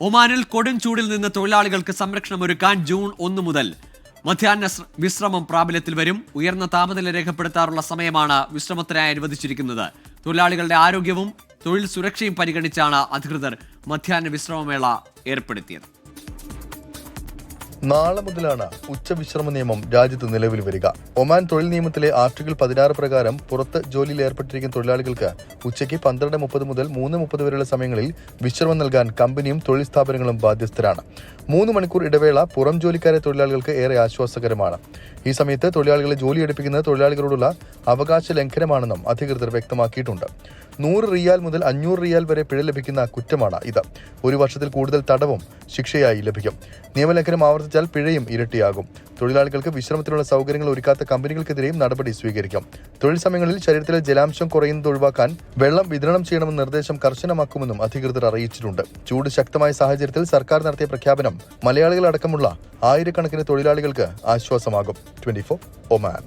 ഒമാനിൽ കൊടും ചൂടിൽ നിന്ന് തൊഴിലാളികൾക്ക് സംരക്ഷണമൊരുക്കാൻ ജൂൺ 1 മുതൽ മധ്യാഹ്ന വിശ്രമം പ്രാബല്യത്തിൽ വരും. ഉയർന്ന താപനില രേഖപ്പെടുത്താറുള്ള സമയമാണ് വിശ്രമത്തിനായി അനുവദിച്ചിരിക്കുന്നത്. തൊഴിലാളികളുടെ ആരോഗ്യവും തൊഴിൽ സുരക്ഷയും പരിഗണിച്ചാണ് അധികൃതർ മധ്യാഹ്ന വിശ്രമമേള ഏർപ്പെടുത്തിയത്. നാളെ മുതലാണ് ഉച്ചവിശ്രമ നിയമം രാജ്യത്ത് നിലവിൽ വരിക. ഒമാൻ തൊഴിൽ നിയമത്തിലെ ആർട്ടിക്കിൾ 16 പ്രകാരം പുറത്ത് ജോലിയിൽ ഏർപ്പെട്ടിരിക്കുന്ന തൊഴിലാളികൾക്ക് ഉച്ചയ്ക്ക് 12:30 മുതൽ 3:30 വരെയുള്ള സമയങ്ങളിൽ വിശ്രമം നൽകാൻ കമ്പനിയും തൊഴിൽ സ്ഥാപനങ്ങളും ബാധ്യസ്ഥരാണ്. 3 മണിക്കൂർ ഇടവേള പുറം ജോലിക്കാരെ തൊഴിലാളികൾക്ക് ഏറെ ആശ്വാസകരമാണ്. ഈ സമയത്ത് തൊഴിലാളികളെ ജോലിയെടുപ്പിക്കുന്നത് തൊഴിലാളികളോടുള്ള അവകാശ ലംഘനമാണെന്നും അധികൃതർ വ്യക്തമാക്കിയിട്ടുണ്ട്. 100 റിയാൽ മുതൽ 500 റിയാൽ വരെ പിഴ ലഭിക്കുന്ന കുറ്റമാണ് ഇത്. 1 വർഷത്തിൽ കൂടുതൽ തടവും ശിക്ഷയായി ലഭിക്കും. നിയമലംഘനം ആവർത്തിച്ചാൽ പിഴയും ഇരട്ടിയാകും. തൊഴിലാളികൾക്ക് വിശ്രമത്തിനുള്ള സൗകര്യങ്ങൾ ഒരുക്കാത്ത കമ്പനികൾക്കെതിരെയും നടപടി സ്വീകരിക്കും. തൊഴിൽ സമയങ്ങളിൽ ശരീരത്തിലെ ജലാംശം കുറയുന്നത് ഒഴിവാക്കാൻ വെള്ളം വിതരണം ചെയ്യണമെന്ന നിർദ്ദേശം കർശനമാക്കുമെന്നും അധികൃതർ അറിയിച്ചിട്ടുണ്ട്. ചൂട് ശക്തമായ സാഹചര്യത്തിൽ സർക്കാർ നടത്തിയ പ്രഖ്യാപനം മലയാളികളടക്കമുള്ള ആയിരക്കണക്കിന് തൊഴിലാളികൾക്ക് ആശ്വാസമാകും. 24 ഒമാൻ.